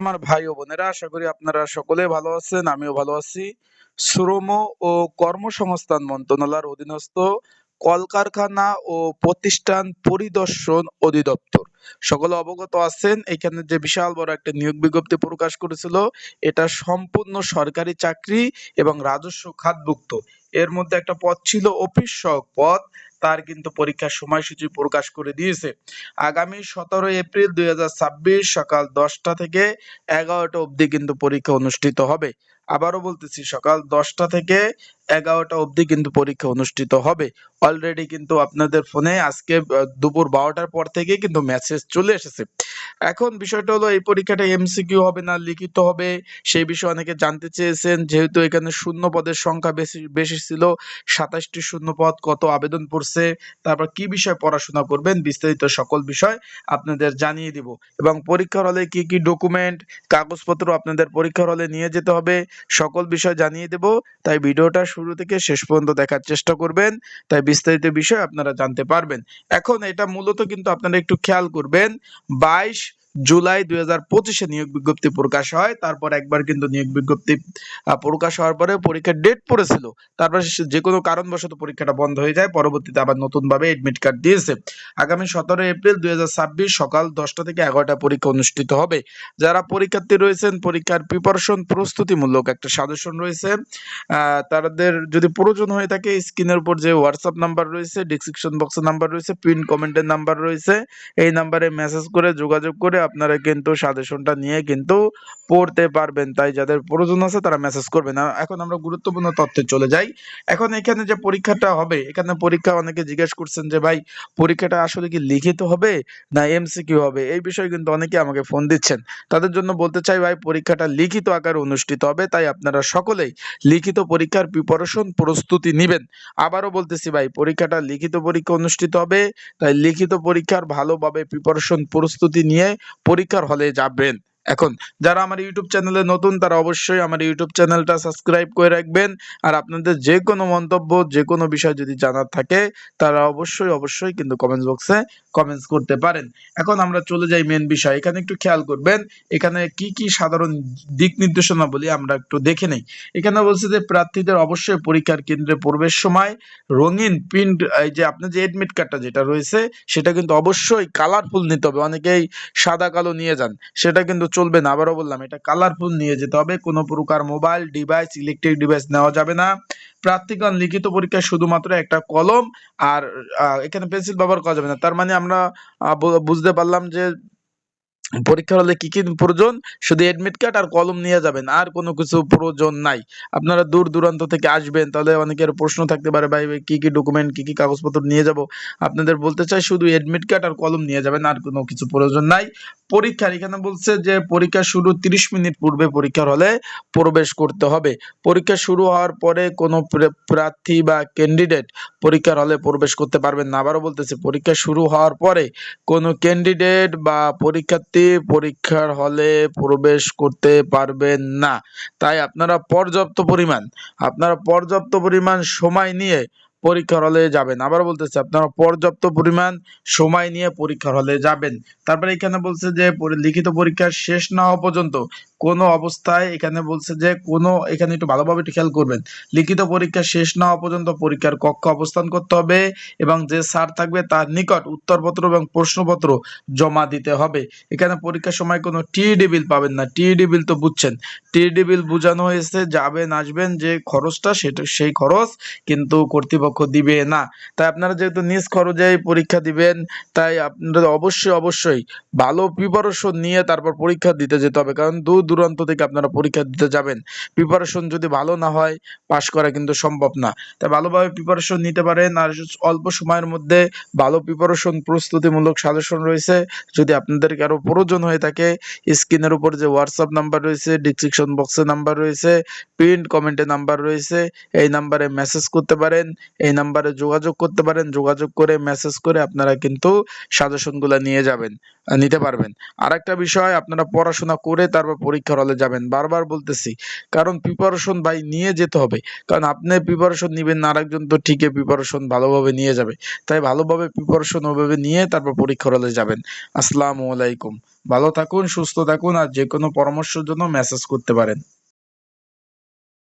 আমার ভাই ও বোনেরা, আশা করি আপনারা সকলে ভালো আছেন। আমিও ভালো আছি। শ্রম ও কর্মসংস্থান মন্ত্রণালয়ের অধীনস্থ কলকারখানা ও প্রতিষ্ঠান পরিদর্শন অধিদপ্তর সকলে অবগত আছেন। এখানে যে বিশাল বড় একটা নিয়োগ বিজ্ঞপ্তি প্রকাশ করেছিল, এটা সম্পূর্ণ সরকারি চাকরি এবং রাজস্ব খাতভুক্ত। এর মধ্যে একটা পদ ছিল অফিস সহায়ক পদ, তার কিন্তু পরীক্ষার সময়সূচি প্রকাশ করে দিয়েছে। আগামী 17 এপ্রিল 2026 সকাল 10টা থেকে 11টা অবধি কিন্তু পরীক্ষা অনুষ্ঠিত হবে। আবারও বলতেছি, সকাল 10টা থেকে 11টা অবধি কিন্তু পরীক্ষা অনুষ্ঠিত হবে। অলরেডি কিন্তু আপনাদের ফোনে আজকে দুপুর 12টার পর থেকে কিন্তু মেসেজ চলে এসেছে। এখন বিষয়টা হলো, এই পরীক্ষাটা এমসিকিউ হবে না লিখিত হবে, সেই বিষয়ে অনেকে জানতে চেয়েছেন। যেহেতু এখানে শূন্য পদের সংখ্যা বেশি বেশি ছিল, 27টি শূন্য পদ, কত আবেদন পড়ছে, তারপর কি বিষয়ে পড়াশোনা করবেন, বিস্তারিত সকল বিষয় আপনাদের জানিয়ে দিব। এবং পরীক্ষার হলে কি কি ডকুমেন্ট কাগজপত্র আপনাদের পরীক্ষার হলে নিয়ে যেতে হবে, সকল বিষয় জানিয়ে দেব। তাই ভিডিওটা শুরু থেকে শেষ পর্যন্ত দেখার চেষ্টা করবেন, তাই বিস্তারিত বিষয় আপনারা জানতে পারবেন। এখন এটা মূলত কিন্তু আপনারা একটু খেয়াল করবেন, 22 জুলাই 2025-এ নিয়োগ বিজ্ঞপ্তি প্রকাশ হয়। তারপর একবার কিন্তু নিয়োগ বিজ্ঞপ্তি প্রকাশ হওয়ার পরে পরীক্ষার ডেট পড়েছিল, তারপর যে কোনো কারণবশত পরীক্ষাটা বন্ধ হয়ে যায়, পরবর্তীতে আবার নতুন ভাবে এডমিট কার্ড দিয়েছে। আগামী 17 এপ্রিল 2026 সকাল 10টা থেকে 11টা পরীক্ষা অনুষ্ঠিত হবে। যারা পরীক্ষার্থী রয়েছেন, পরীক্ষার প্রিপারেশন প্রস্তুতিমূলক একটা সাজেশন রয়েছে। তাদের যদি প্রয়োজন হয়ে থাকে, স্ক্রিনের উপর যে হোয়াটসঅ্যাপ নাম্বার রয়েছে, ডেসক্রিপশন বক্সের নাম্বার রয়েছে, পিন কমেন্টের নাম্বার রয়েছে, এই নাম্বারে মেসেজ করে যোগাযোগ করে আপনারা কিন্তু সাজেশনটা নিয়ে কিন্তু পড়তে পারবেন। তাই যাদের প্রয়োজন আছে তারা মেসেজ করবেন। এখন আমরা গুরুত্বপূর্ণ তথ্যে চলে যাই। এখন এখানে যে পরীক্ষাটা হবে, এখানে পরীক্ষা অনেকে জিজ্ঞেস করছেন যে ভাই, পরীক্ষাটা আসলে কি লিখিত হবে না এমসিকিউ হবে, এই বিষয়ে কিন্তু অনেকে আমাকে ফোন দিচ্ছেন। তাদের জন্য বলতে চাই ভাই, পরীক্ষাটা লিখিত আকারে অনুষ্ঠিত হবে, তাই আপনারা সকলেই লিখিত পরীক্ষার প্রিপারেশন প্রস্তুতি নেবেন। আবারও বলতেছি ভাই, পরীক্ষাটা লিখিত পরীক্ষা অনুষ্ঠিত হবে, তাই লিখিত পরীক্ষার ভালোভাবে প্রিপারেশন প্রস্তুতি নিয়ে পরীক্ষার হলে যাবেন। এখন যারা আমার ইউটিউব চ্যানেলে নতুন, তারা অবশ্যই আমার ইউটিউব চ্যানেলটা সাবস্ক্রাইব করে রাখবেন। আর আপনাদের যে কোনো মন্তব্য, যে কোনো বিষয় যদি জানার থাকে, তারা অবশ্যই কিন্তু কমেন্টস বক্সে কমেন্টস করতে পারেন। এখন আমরা চলে যাই মেন বিষয়। এখানে একটু খেয়াল করবেন, এখানে কি কি সাধারণ দিক নির্দেশনা বলি আমরা একটু দেখে নেই। এখানে বলছে যে প্রার্থীদের অবশ্যই পরীক্ষার কেন্দ্রে প্রবেশ সময় রঙিন প্রিন্ট, এই যে আপনার যে এডমিট কার্ডটা যেটা রয়েছে, সেটা কিন্তু অবশ্যই কালারফুল নিতে হবে। অনেকেই সাদা কালো নিয়ে যান, সেটা কিন্তু চলবে না। আবারও বললাম, এটা কালারফুল নিয়ে যেতে হবে। কোনো প্রকার মোবাইল ডিভাইস, ইলেকট্রিক ডিভাইস নেওয়া যাবে না। প্রার্থীগণ লিখিত পরীক্ষায় শুধুমাত্র একটা কলম আর এখানে পেন্সিল ব্যবহার করা যাবে না। তার মানে আমরা বুঝতে পারলাম যে পরীক্ষার হলে কি কি প্রয়োজন, শুধু এডমিট কার্ড আর কলম নিয়ে যাবেন, আর কোনো কিছু প্রয়োজন নাই। আপনারা দূর দূরান্ত থেকে আসবেন, তাহলে অনেকের প্রশ্ন থাকতে পারে, ভাই কি কি ডকুমেন্ট, কি কি কাগজপত্র নিয়ে যাব। আপনাদের বলতে চাই, শুধু এডমিট কার্ড আর কলম নিয়ে যাবেন, আর কোনো কিছু প্রয়োজন নাই। পরীক্ষার এখানে বলছে যে পরীক্ষা শুরু 30 মিনিট পূর্বে পরীক্ষার হলে প্রবেশ করতে হবে। পরীক্ষা শুরু হওয়ার পরে কোনো প্রার্থী বা ক্যান্ডিডেট পরীক্ষার হলে প্রবেশ করতে পারবেন না। আবারও বলতেছে, পরীক্ষা শুরু হওয়ার পরে কোনো ক্যান্ডিডেট বা পরীক্ষার্থী পরীক্ষার হলে প্রবেশ করতে পারবেন না। তাই আপনারা পর্যাপ্ত পরিমাণ সময় নিয়ে পরীক্ষার হলে যাবেন। আবার বলতেছে, আপনারা পর্যাপ্ত পরিমাণ সময় নিয়ে পরীক্ষার হলে যাবেন। তারপরে এখানে বলছে যে লিখিত পরীক্ষা শেষ না হওয়া পর্যন্ত কোনো অবস্থায়, এখানে বলছে যে এখানে একটু ভালোভাবে একটু খেয়াল করবেন, লিখিত পরীক্ষা শেষ না হওয়া পর্যন্ত পরীক্ষার কক্ষে অবস্থান করতে হবে এবং যে স্যার থাকবে তার নিকট উত্তরপত্র এবং প্রশ্নপত্র জমা দিতে হবে। এখানে পরীক্ষার সময় কোনো টিইডি বিল পাবেন না। টিইডি বিল তো বুঝছেন, টিইডি বিল বোঝানো হয়েছে যাবেন আসবেন যে খরচটা, সেটা সেই খরচ কিন্তু কর্তৃপক্ষ দিবে না। তাই আপনারা যেহেতু নিজ খরচে পরীক্ষা দিবেন, তাই আপনারা অবশ্যই ভালো প্রিপারেশন নিয়ে তারপর পরীক্ষা দিতে যেতে হবে। কারণ দূর দূরান্ত থেকে আপনারা পরীক্ষা দিতে যাবেন, প্রিপারেশন যদি ভালো না হয়, পাশ করা কিন্তু সম্ভব না। তাই ভালোভাবে প্রিপারেশন নিতে পারেন। আর অল্প সময়ের মধ্যে ভালো প্রিপারেশন প্রস্তুতিমূলক সাজেশন রয়েছে। যদি আপনাদের কারো প্রয়োজন হয়ে থাকে, স্ক্রিনের উপর যে হোয়াটসঅ্যাপ নাম্বার রয়েছে, ডিসক্রিপশন বক্সে নাম্বার রয়েছে, পিন কমেন্টে নাম্বার রয়েছে, এই নাম্বারে মেসেজ করতে পারেন, এই নাম্বারে যোগাযোগ করতে পারেন। যোগাযোগ করে মেসেজ করে আপনারা কিন্তু সাজেশনগুলো নিতে পারবেন। আরেকটা বিষয়, আপনারা পড়াশোনা করে তারপর পরীক্ষার হলে যাবেন, বারবার বলতেছি, কারণ প্রিপারেশন ভাই নিয়ে যেতে হবে। কারণ আপনি প্রিপারেশন নিবেন না, আরেকজন তো ঠিকই প্রিপারেশন ভালোভাবে নিয়ে যাবে। তাই ভালোভাবে প্রিপারেশন ওভাবে নিয়ে তারপর পরীক্ষার হলে যাবেন। আসসালামু আলাইকুম। ভালো থাকুন, সুস্থ থাকুন, আর যে কোনো পরামর্শের জন্য মেসেজ করতে পারেন।